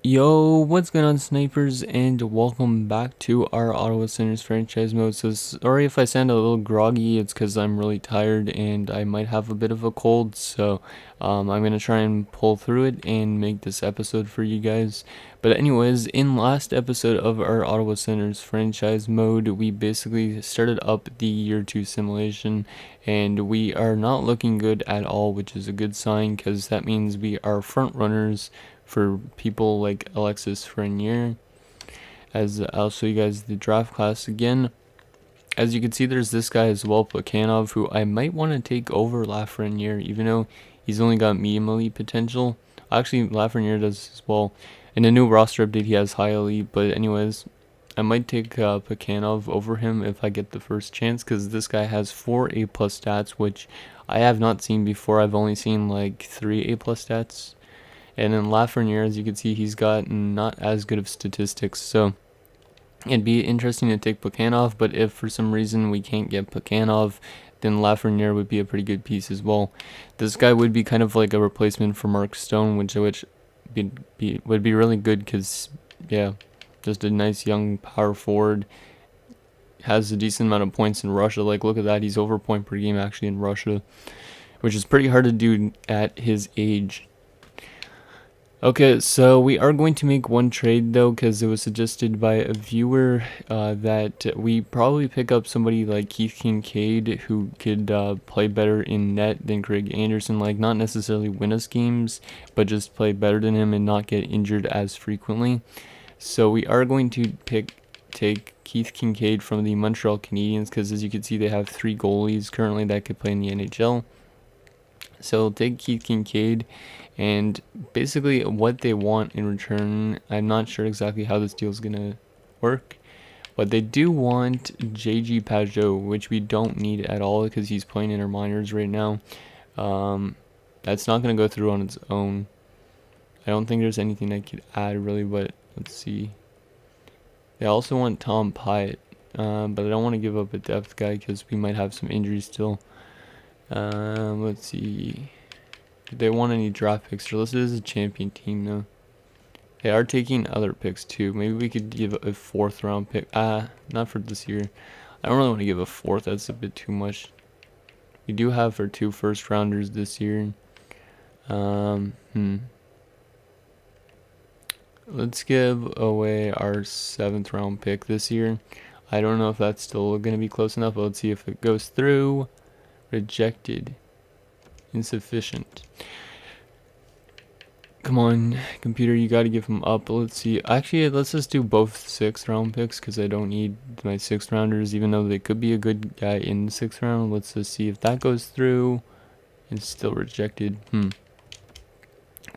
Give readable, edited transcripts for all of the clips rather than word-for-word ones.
Yo, what's going on, snipers, and welcome back to our Ottawa Senators franchise mode. So sorry if I sound a little groggy. It's because I'm really tired and I might have a bit of a cold. So I'm gonna try and pull through it and make this episode for you guys. But anyways, in last episode of our Ottawa Senators franchise mode, we basically started up the year 2 simulation, and we are not looking good at all, which is a good sign because that means we are front runners for people like Alexis Frenier. As I'll show you guys the draft class again. As you can see, there's this guy as well, Plekhanov, who I might want to take over Lafreniere, even though he's only got medium elite potential. Actually, Lafreniere does as well. In the new roster update, he has high elite, but anyways, I might take Plekhanov over him if I get the first chance, because this guy has 4 A+ stats, which I have not seen before. I've only seen like 3 A+ stats. And then Lafreniere, as you can see, he's got not as good of statistics. So it'd be interesting to take Plekhanov, but if for some reason we can't get Plekhanov, then Lafreniere would be a pretty good piece as well. This guy would be kind of like a replacement for Mark Stone, which would be really good because, yeah, just a nice young power forward. Has a decent amount of points in Russia. Like, look at that. He's over point per game actually in Russia, which is pretty hard to do at his age. Okay, so we are going to make one trade though, because it was suggested by a viewer that we probably pick up somebody like Keith Kincaid, who could play better in net than Craig Anderson. Like, not necessarily win us games, but just play better than him and not get injured as frequently. So we are going to take Keith Kincaid from the Montreal Canadiens, because as you can see, they have 3 goalies currently that could play in the NHL. So we'll take Keith Kincaid, and basically what they want in return, I'm not sure exactly how this deal is going to work, but they do want JG Pajot, which we don't need at all because he's playing in our minors right now. That's not going to go through on its own. I don't think there's anything I could add really, but let's see. They also want Tom Pyatt, but I don't want to give up a depth guy because we might have some injuries still. Let's see. Do they want any draft picks? Or this is a champion team though. They are taking other picks too. Maybe we could give a 4th round pick. Not for this year. I don't really want to give a 4th. That's a bit too much. We do have our 2 first rounders this year. Let's give away our 7th round pick this year. I don't know if that's still going to be close enough, but let's see if it goes through. Rejected. Insufficient. Come on, computer, you gotta give him up. Let's see. Actually, let's just do both 6th round picks because I don't need my 6th rounders, even though they could be a good guy in the 6th round. Let's just see if that goes through. It's still rejected.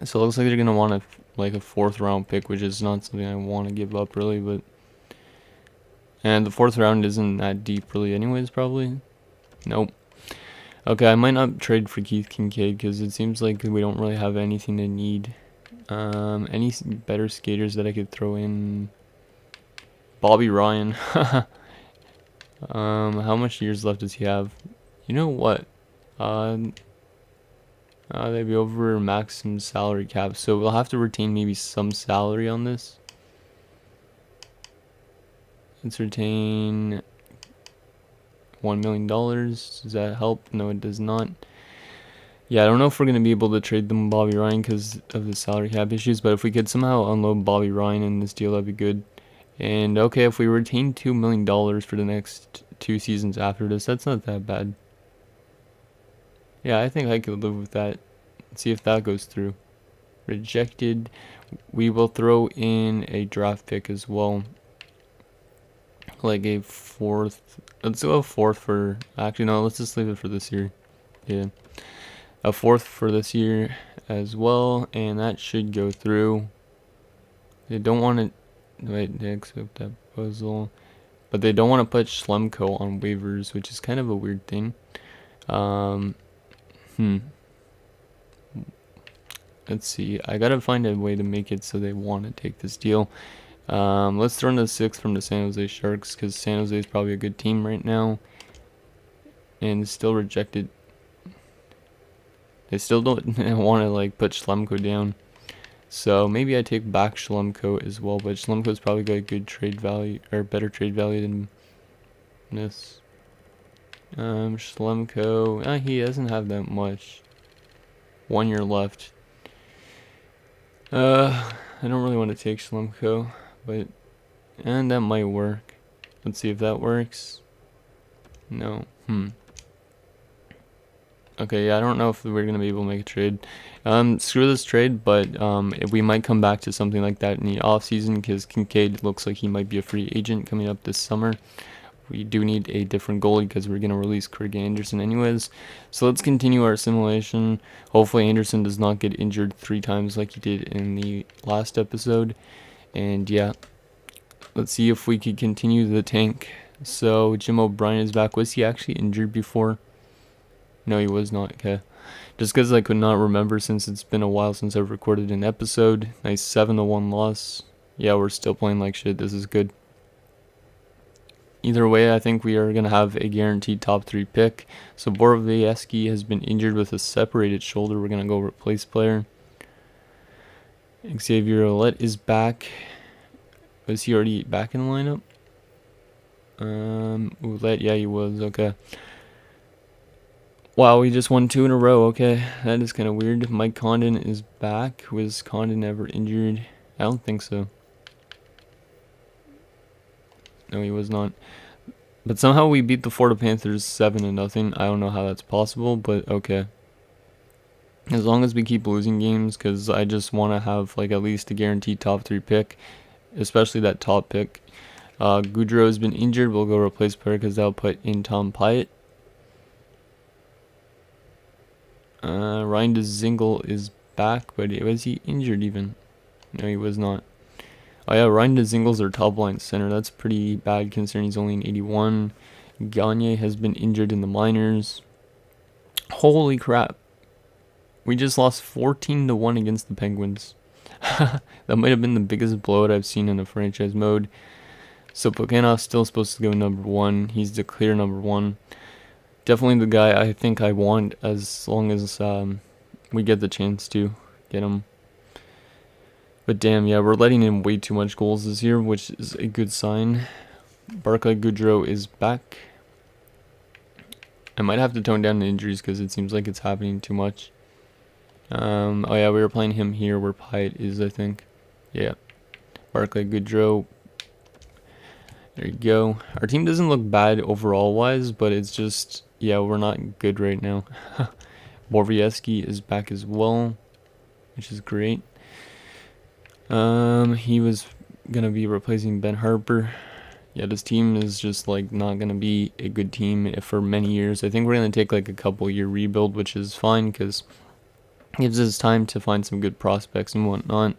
So it looks like they're gonna want a 4th round pick, which is not something I want to give up really, but and the 4th round isn't that deep really anyways, probably. Nope. Okay, I might not trade for Keith Kincaid because it seems like we don't really have anything to need. Any better skaters that I could throw in? Bobby Ryan. How much years left does he have? You know what? They'd be over maximum salary cap, so we'll have to retain maybe some salary on this. Let's retain $1 million. Does that help? No, it does not. Yeah, I don't know if we're going to be able to trade them Bobby Ryan because of the salary cap issues, but if we could somehow unload Bobby Ryan in this deal, that'd be good. And okay, if we retain $2 million for the next 2 seasons after this, that's not that bad. Yeah, I think I could live with that. Let's see if that goes through. Rejected. We will throw in a draft pick as well. Like a 4th. Let's go a 4th for. Actually, no, let's just leave it for this year. Yeah. A 4th for this year as well. And that should go through. They don't want to. Wait, they accept that proposal. But they don't want to put Schlemko on waivers, which is kind of a weird thing. Let's see. I gotta find a way to make it so they want to take this deal. Let's throw in the 6th from the San Jose Sharks because San Jose is probably a good team right now. And it's still rejected. They still don't want to put Schlemko down. So maybe I take back Schlemko as well, but Schlemko's probably got a good trade value, or better trade value than this. Schlemko, he doesn't have that much. 1 year left. I don't really want to take Schlemko, but, and that might work. Let's see if that works. No. Okay, yeah, I don't know if we're gonna be able to make a trade. Screw this trade, but we might come back to something like that in the off season because Kincaid looks like he might be a free agent coming up this summer. We do need a different goalie because we're gonna release Craig Anderson anyways. So let's continue our simulation. Hopefully Anderson does not get injured 3 times like he did in the last episode. And yeah, let's see if we could continue the tank. So Jim O'Brien is back. Was he actually injured before? No, he was not. Okay. Just because I could not remember since it's been a while since I've recorded an episode. Nice 7-1 loss. Yeah, we're still playing like shit. This is good. Either way, I think we are going to have a guaranteed top 3 pick. So Borowiecki has been injured with a separated shoulder. We're going to go replace player. Xavier Ouellet is back. Was he already back in the lineup? Ouellet, yeah, he was. Okay. Wow, we just won 2 in a row. Okay, that is kind of weird. Mike Condon is back. Was Condon ever injured? I don't think so. No, he was not. But somehow we beat the Florida Panthers 7-0. I don't know how that's possible, but okay. As long as we keep losing games, because I just want to have like at least a guaranteed top 3 pick, especially that top pick. Goudreau has been injured. We'll go replace player because that'll put in Tom Pyatt. Ryan DeZingle is back, but was he injured even? No, he was not. Oh yeah, Ryan DeZingle's our top line center. That's pretty bad considering he's only an 81. Gagne has been injured in the minors. Holy crap. We just lost 14-1 against the Penguins. That might have been the biggest blowout I've seen in a franchise mode. So Plekhanov's still supposed to go number 1. He's the clear number 1. Definitely the guy I think I want as long as we get the chance to get him. But damn, yeah, we're letting in way too much goals this year, which is a good sign. Barclay Goudreau is back. I might have to tone down the injuries because it seems like it's happening too much. Oh yeah, we were playing him here where Pyatt is, I think. Yeah. Barclay Goudreau. There you go. Our team doesn't look bad overall wise, but it's just, yeah, we're not good right now. Borowiecki is back as well, which is great. He was gonna be replacing Ben Harper. Yeah, this team is just like not gonna be a good team for many years. I think we're gonna take like a couple-year rebuild, which is fine because it gives us time to find some good prospects and whatnot.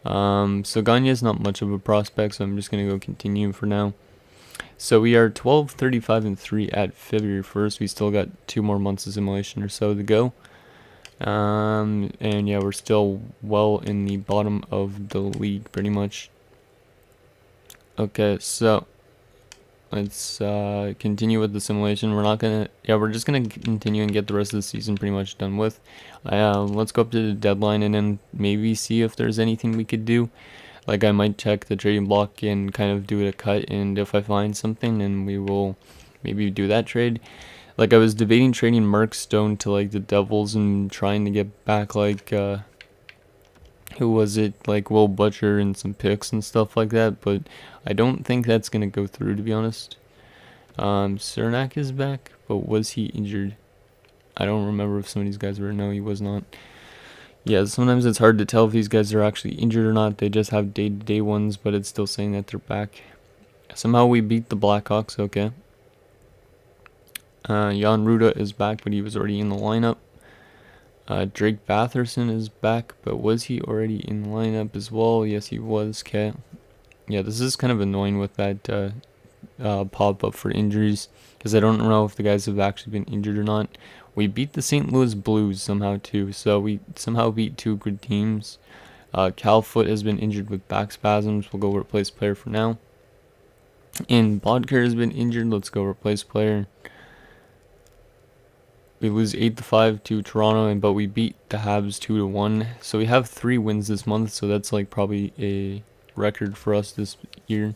So Gagne is not much of a prospect, so I'm just gonna go continue for now. So we are 12, 35, and 3 at February 1st. We still got 2 more months of simulation or so to go. And yeah, we're still well in the bottom of the league pretty much. Okay, so let's continue with the simulation. We're just gonna continue and get the rest of the season pretty much done with. Let's go up to the deadline and then maybe see if there's anything we could do. Like I might check the trading block and kind of do a cut, and if I find something, then we will maybe do that trade. Like I was debating trading Mark Stone to like the Devils and trying to get back like who was it, like Will Butcher and some picks and stuff like that, but I don't think that's gonna go through, to be honest. Cernak is back, but was he injured? I don't remember if some of these guys were. No, he was not. Yeah, sometimes it's hard to tell if these guys are actually injured or not. They just have day-to-day ones, but it's still saying that they're back. Somehow we beat the Blackhawks, okay. Jan Ruda is back, but he was already in the lineup. Drake Batherson is back, but was he already in the lineup as well? Yes, he was, okay. Yeah, this is kind of annoying with that pop-up for injuries, because I don't know if the guys have actually been injured or not. We beat the St. Louis Blues somehow too, so we somehow beat 2 good teams. Cal Foot has been injured with back spasms. We'll go replace player for now. And Bodker has been injured. Let's go replace player. We lose 8-5 to Toronto, but we beat the Habs 2-1. So we have 3 wins this month, so that's like probably a record for us this year.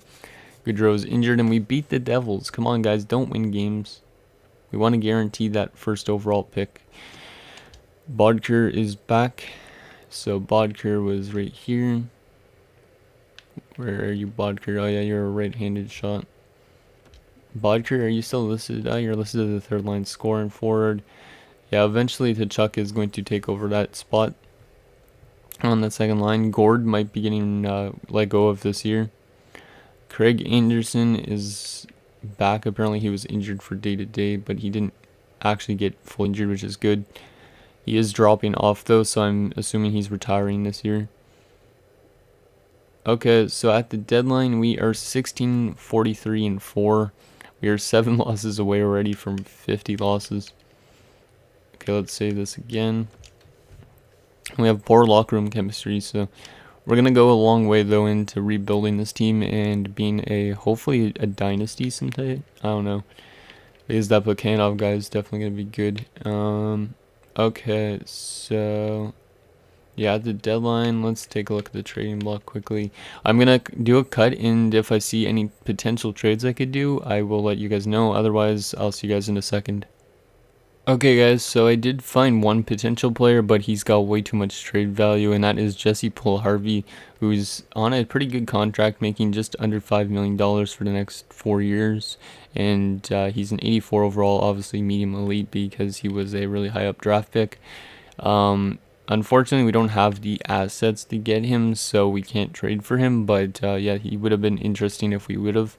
Gaudreau's injured, and we beat the Devils. Come on, guys, don't win games. We want to guarantee that first overall pick. Bodker is back. So Bodker was right here. Where are you, Bodker? Oh yeah, you're a right-handed shot. Bodker, are you still listed? Oh, you're listed as the third line scorer and forward. Yeah, eventually Tkachuk is going to take over that spot on that second line. Gord might be getting let go of this year. Craig Anderson is back. Apparently he was injured for day-to-day, but he didn't actually get full injured, which is good. He is dropping off though, so I'm assuming he's retiring this year. Okay, so at the deadline we are 16-43-4. We are 7 losses away already from 50 losses. Okay, let's save this again. We have poor locker room chemistry, so we're going to go a long way, though, into rebuilding this team and being hopefully a dynasty someday. I don't know. Because that Plekhanov guy is definitely going to be good. Okay, so yeah, at the deadline, let's take a look at the trading block quickly. I'm going to do a cut, and if I see any potential trades I could do, I will let you guys know. Otherwise, I'll see you guys in a second. Okay guys, so I did find one potential player, but he's got way too much trade value, and that is Jesse Pull-Harvey, who's on a pretty good contract, making just under $5 million for the next 4 years, and he's an 84 overall, obviously medium elite because he was a really high up draft pick. Unfortunately, we don't have the assets to get him, so we can't trade for him, but yeah, he would have been interesting if we would have.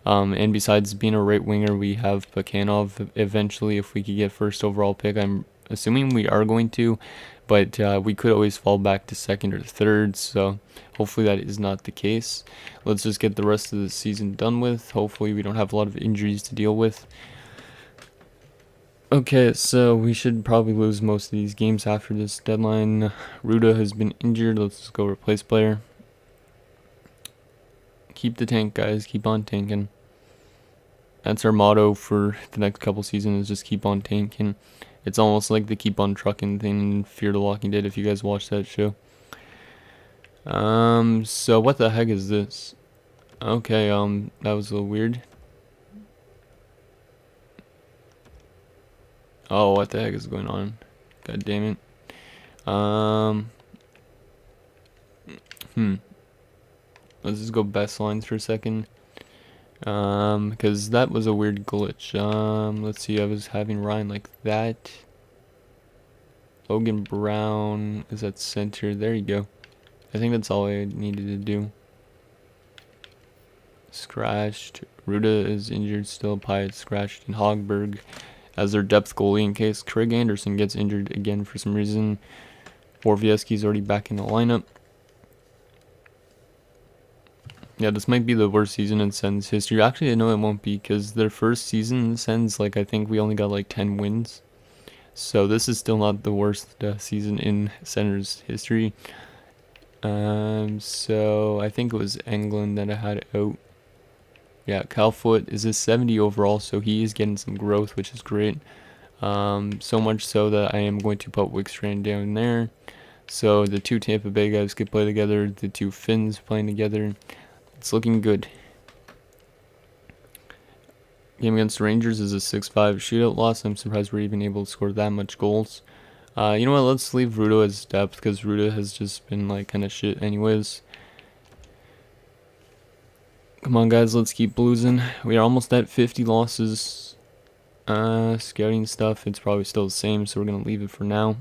And besides being a right winger, we have Plekhanov eventually if we could get first overall pick. I'm assuming we are going to, but we could always fall back to second or third, so hopefully that is not the case. Let's just get the rest of the season done with. Hopefully we don't have a lot of injuries to deal with. Okay, so we should probably lose most of these games after this deadline. Ruda has been injured. Let's just go replace player. Keep the tank, guys. Keep on tanking. That's our motto for the next couple seasons, is just keep on tanking. It's almost like the keep on trucking thing in Fear the Walking Dead, if you guys watch that show. So what the heck is this? Okay, that was a little weird. Oh, what the heck is going on? God damn it. Let's just go best lines for a second. Because that was a weird glitch. Let's see, I was having Ryan like that. Logan Brown is at center. There you go. I think that's all I needed to do. Scratched. Ruda is injured still. Pyatt scratched. And Hogberg as their depth goalie in case Craig Anderson gets injured again for some reason. Borvieski's already back in the lineup. Yeah, this might be the worst season in Sens history. Actually, I know it won't be, because their first season in Sens, like, I think we only got like 10 wins. So this is still not the worst season in Sens history. So I think it was England that I had out. Yeah, Calfoot is a 70 overall, so he is getting some growth, which is great. So much so that I am going to put Wickstrand down there. So the 2 Tampa Bay guys could play together, the 2 Finns playing together. It's looking good. Game against Rangers is a 6-5 shootout loss. I'm surprised we're even able to score that much goals. You know what? Let's leave Ruda as depth, because Ruda has just been like kind of shit anyways. Come on, guys. Let's keep losing. We are almost at 50 losses. Scouting stuff, it's probably still the same, so we're going to leave it for now.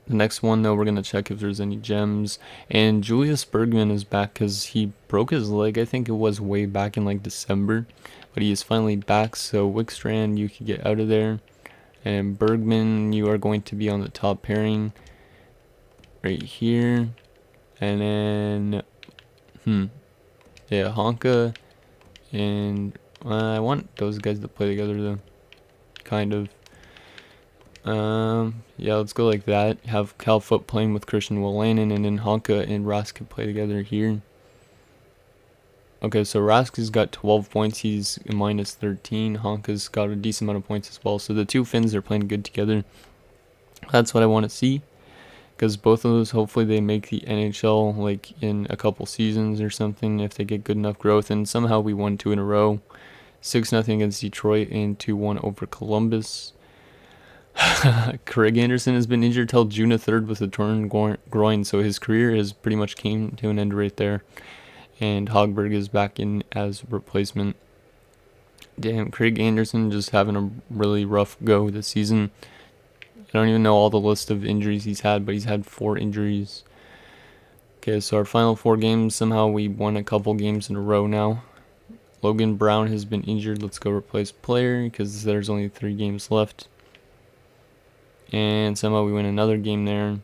The next one, though, we're going to check if there's any gems. And Julius Bergman is back because he broke his leg. I think it was way back in like December. But he is finally back. So Wickstrand, you can get out of there. And Bergman, you are going to be on the top pairing. Right here. And then, yeah, Honka. And I want those guys to play together, though. Kind of. Yeah, let's go like that. Have Calfoot playing with Christian Wolanin, and then Honka and Ross can play together here. Okay, so Raska's got 12 points. He's minus 13. Honka's got a decent amount of points as well. So the two Finns are playing good together. That's what I want to see. Because both of those, hopefully they make the NHL like in a couple seasons or something if they get good enough growth. And somehow we won 2 in a row. 6-0 against Detroit and 2-1 over Columbus. Craig Anderson has been injured till June 3rd with a torn groin, so his career has pretty much came to an end right there. And Hogberg is back in as replacement. Damn, Craig Anderson just having a really rough go this season. I don't even know all the list of injuries he's had, but he's had 4 injuries. Okay, so our final 4 games, somehow we won a couple games in a row now. Logan Brown has been injured. Let's go replace player because there's only 3 games left. And somehow we win another game there.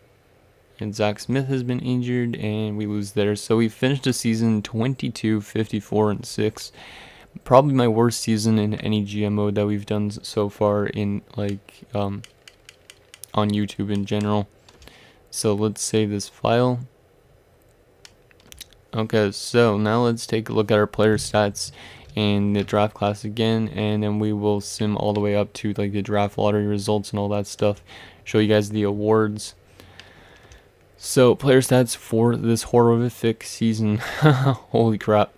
And Zach Smith has been injured and we lose there. So we finished the season 22, 54, and 6. Probably my worst season in any GM mode that we've done so far in like on YouTube in general. So let's save this file. Okay, so now let's take a look at our player stats in the draft class again, and then we will sim all the way up to like the draft lottery results and all that stuff. Show you guys the awards. So player stats for this horrific season. Holy crap.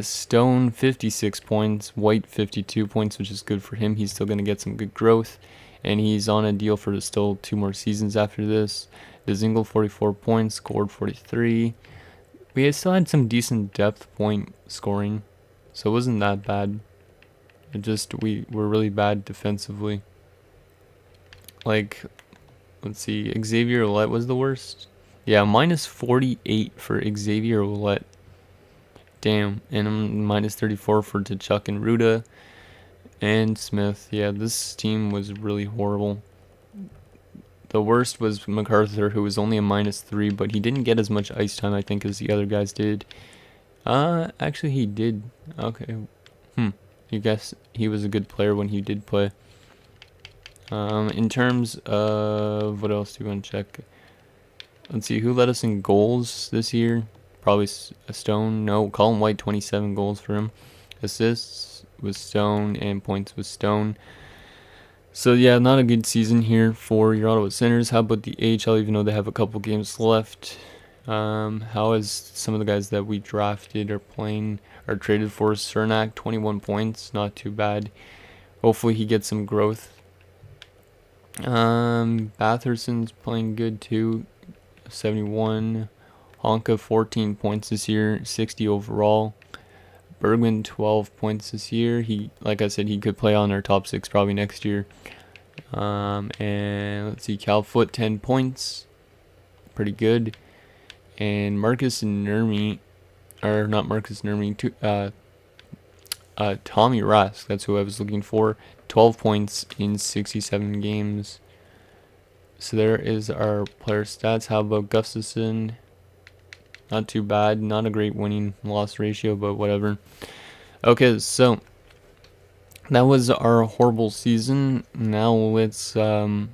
Stone 56 points, White 52 points, which is good for him. He's still going to get some good growth, and he's on a deal for still 2 more seasons after this. Dezingle 44 points, scored 43. We still had some decent depth point scoring, so it wasn't that bad. It just, we were really bad defensively. Like, let's see, Xavier Ouellet was the worst. Yeah, minus 48 for Xavier Ouellet. Damn, and I'm minus 34 for Tkachuk and Ruda and Smith. Yeah, this team was really horrible. The worst was MacArthur, who was only a minus 3, but he didn't get as much ice time, I think, as the other guys did. Actually, he did. Okay. You guess he was a good player when he did play. In terms of what else do you want to check? Let's see, who led us in goals this year? Probably Stone. No, Colin White, 27 goals for him. Assists was Stone, and points was Stone. So yeah, not a good season here for your Ottawa Senators. How about the AHL, even though they have a couple games left? How is some of the guys that we drafted or playing or traded for? Cernak, 21 points, not too bad. Hopefully he gets some growth. Batherson's playing good too, 71. Honka 14 points this year, 60 overall. Bergman 12 points this year. He, like I said, he could play on our top 6 probably next year. And let's see, Calfoot 10 points, pretty good. And Marcus Nurmi, or not Marcus Nurmi, Tommy Rask, that's who I was looking for. 12 points in 67 games. So there is our player stats. How about Gustafson? Not too bad. Not a great winning loss ratio, but whatever. Okay, so that was our horrible season. Now let's let's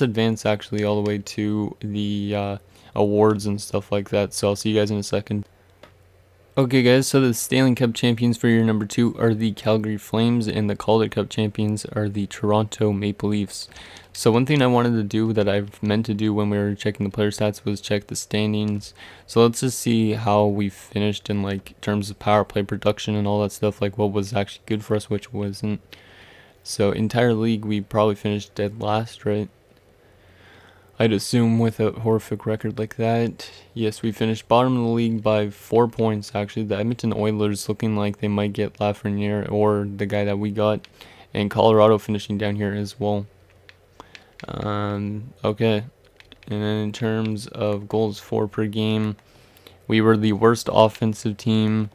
advance actually all the way to the awards and stuff like that. So I'll see you guys in a second. Okay guys, so the Stanley Cup champions for year number 2 are the Calgary Flames, and the Calder Cup champions are the Toronto Maple Leafs. So one thing I wanted to do that I've meant to do when we were checking the player stats was check the standings. So let's just see how we finished in like terms of power play production and all that stuff, like what was actually good for us, which wasn't. So entire league we probably finished dead last, right? I'd assume with a horrific record like that. Yes, we finished bottom of the league by 4 points actually. The Edmonton Oilers looking like they might get Lafreniere or the guy that we got. And Colorado finishing down here as well. Okay. And then in terms of goals for per game, we were the worst offensive team.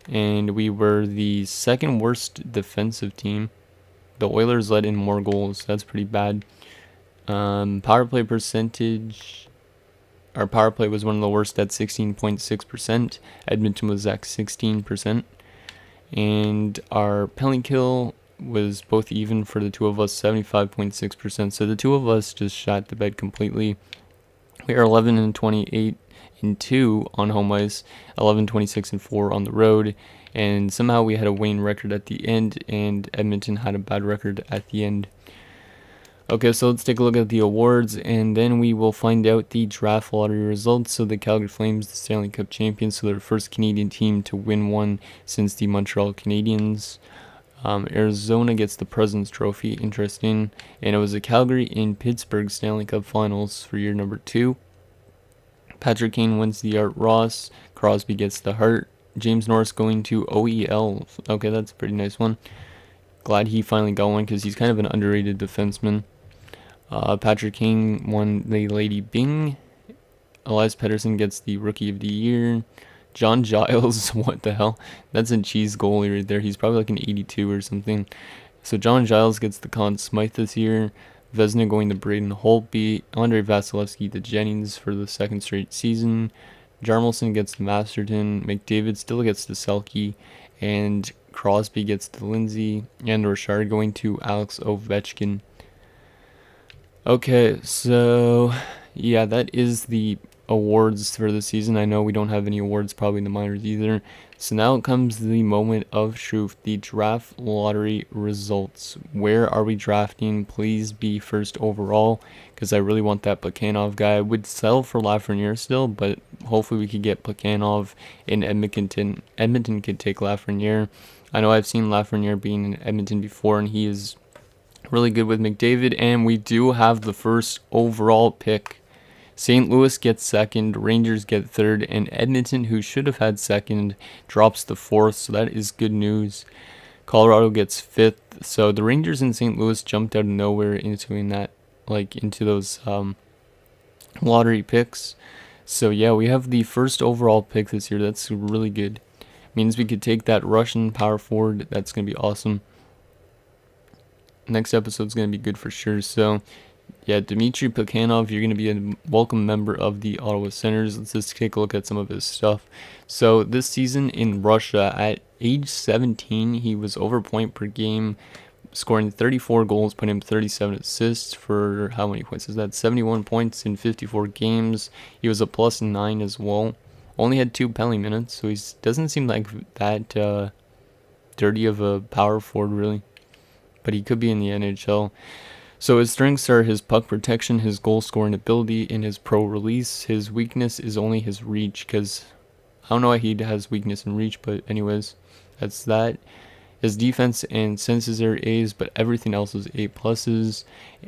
And we were the second worst defensive team. The Oilers let in more goals. That's pretty bad. Power play percentage, our power play was one of the worst at 16.6%. Edmonton was at 16%. And our penalty kill was both even for the two of us, 75.6%. So the two of us just shot the bed completely. We are 11 and 28 and 2 on home ice, 11, 26, and 4 on the road. And somehow we had a winning record at the end, and Edmonton had a bad record at the end. Okay, so let's take a look at the awards, and then we will find out the draft lottery results. So the Calgary Flames, the Stanley Cup champions, so they're the first Canadian team to win one since the Montreal Canadiens. Arizona gets the President's Trophy, interesting. And it was the Calgary and Pittsburgh Stanley Cup Finals for year number 2. Patrick Kane wins the Art Ross. Crosby gets the Hart. James Norris going to OEL. Okay, that's a pretty nice one. Glad he finally got one because he's kind of an underrated defenseman. Patrick Kane won the Lady Byng. Elias Pettersson gets the Rookie of the Year. John Giles, what the hell? That's a cheese goalie right there. He's probably like an 82 or something. So John Giles gets the Conn Smythe this year. Vezina going to Braden Holtby. Andre Vasilevsky to Jennings for the second straight season. Jarmelson gets the Masterton. McDavid still gets the Selke. And Crosby gets the Lindsay. And Richard going to Alex Ovechkin. Okay, so yeah, that is the awards for the season. I know we don't have any awards probably in the minors either. So now comes the moment of truth, the draft lottery results. Where are we drafting? Please be first overall, because I really want that Plekhanov guy. I would sell for Lafreniere still, but hopefully we could get Plekhanov in Edmonton. Edmonton could take Lafreniere. I know I've seen Lafreniere being in Edmonton before, and he is really good with McDavid, and we do have the first overall pick. St. Louis gets second, Rangers get third, and Edmonton, who should have had second, drops to fourth, so that is good news. Colorado gets fifth, so the Rangers and St. Louis jumped out of nowhere into those lottery picks. So yeah, we have the first overall pick this year. That's really good. Means we could take that Russian power forward. That's gonna be awesome. Next episode's gonna be good for sure. So yeah, Dmitri Plekhanov, you're going to be a welcome member of the Ottawa Senators. Let's just take a look at some of his stuff. So this season in Russia, at age 17, he was over point per game, scoring 34 goals, putting him 37 assists for how many points is that? 71 points in 54 games. He was a +9 as well. Only had 2 penalty minutes, so he doesn't seem like that dirty of a power forward, really. But he could be in the NHL. So his strengths are his puck protection, his goal scoring ability, and his pro release. His weakness is only his reach, because I don't know why he has weakness in reach, but anyways, that's that. His defense and senses are A's, but everything else is A+.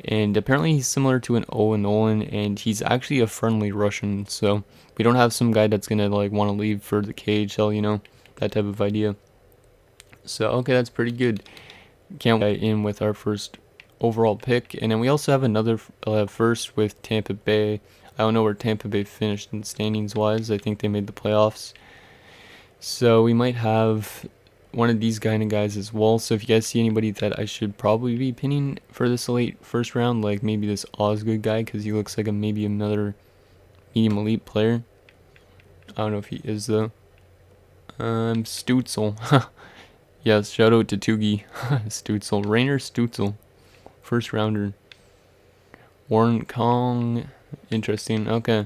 And apparently he's similar to an Owen Nolan, and he's actually a friendly Russian, so we don't have some guy that's going to want to leave for the KHL, that type of idea. So, okay, that's pretty good. Can't wait in with our first overall pick, and then we also have another first with Tampa Bay. I don't know where Tampa Bay finished in standings wise. I think they made the playoffs, so we might have one of these kind of guys as well. So if you guys see anybody that I should probably be pinning for this late first round, like maybe this Osgood guy, because he looks like maybe another medium elite player. I don't know if he is though. Stutzel. Yes, shout out to Tugi. Stutzel, Rainer Stutzel. First rounder. Warren Kong. Interesting. Okay.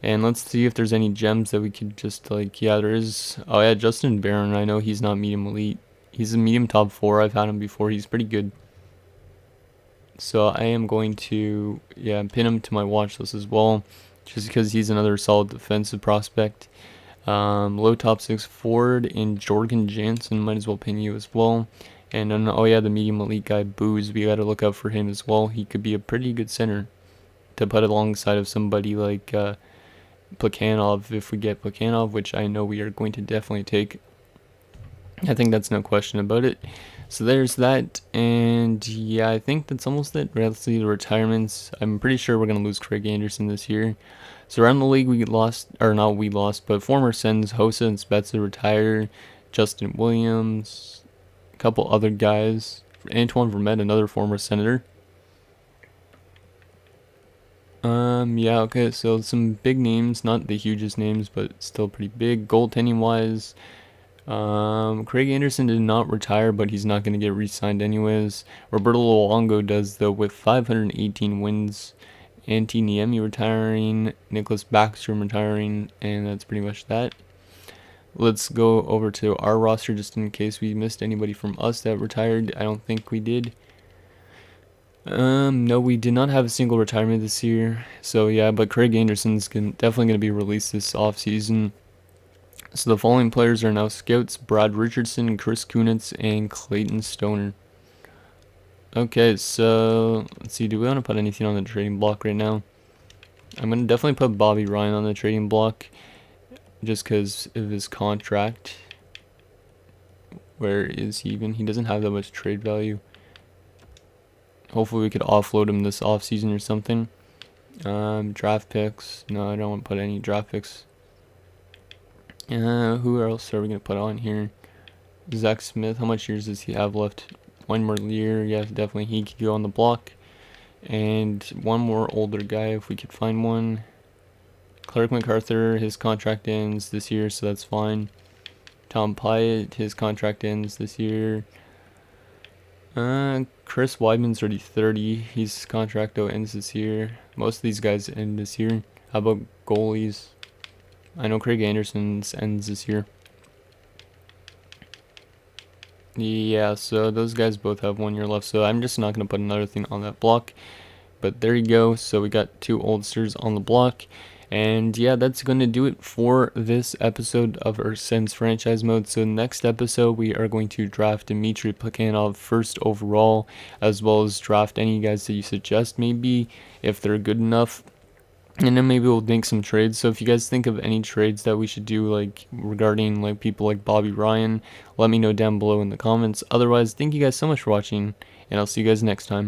And let's see if there's any gems that we could just yeah, there is. Oh yeah, Justin Barron. I know he's not medium elite. He's a medium top 4. I've had him before. He's pretty good. So I am going to pin him to my watch list as well, just because he's another solid defensive prospect. Low top 6 forward and Jorgen Jansen, might as well pin you as well. And then, oh yeah, the medium elite guy, Booze, we got to look out for him as well. He could be a pretty good center to put alongside of somebody like Plekhanov, if we get Plekhanov, which I know we are going to definitely take. I think that's no question about it. So there's that, and yeah, I think that's almost it. Let's see the retirements. I'm pretty sure we're going to lose Craig Anderson this year. So around the league, but former Sens, Hossa and Spezza retire. Justin Williams, couple other guys. Antoine Vermette, another former Senator. Yeah, okay, so some big names, not the hugest names, but still pretty big. Goaltending wise, Craig Anderson did not retire, but he's not going to get re-signed anyways. Roberto Luongo does, though, with 518 wins Antti Niemi retiring, Nicholas Backstrom retiring, and that's pretty much that. Let's go over to our roster just in case we missed anybody from us that retired. I don't think we did. No, we did not have a single retirement this year. So yeah, but Craig Anderson's definitely going to be released this offseason. So the following players are now scouts: Brad Richardson, Chris Kunitz, and Clayton Stoner. Okay, so let's see, do we want to put anything on the trading block right now? I'm going to definitely put Bobby Ryan on the trading block just because of his contract. Where is he even? He doesn't have that much trade value. Hopefully we could offload him this offseason or something. Draft picks. No, I don't want to put any draft picks. Who else are we going to put on here? Zach Smith. How much years does he have left? 1 more year. Yeah, definitely he could go on the block. And one more older guy if we could find one. Clark MacArthur, his contract ends this year, so that's fine. Tom Pyatt, his contract ends this year. Chris Weidman's already 30. His contract though ends this year. Most of these guys end this year. How about goalies? I know Craig Anderson's ends this year. Yeah, so those guys both have 1 year left, so I'm just not going to put another thing on that block. But there you go. So we got 2 oldsters on the block. And yeah, that's going to do it for this episode of our Sens franchise mode. So next episode, we are going to draft Dmitri Plekhanov first overall, as well as draft any guys that you suggest maybe, if they're good enough. And then maybe we'll make some trades. So if you guys think of any trades that we should do, like regarding like people like Bobby Ryan, let me know down below in the comments. Otherwise, thank you guys so much for watching, and I'll see you guys next time.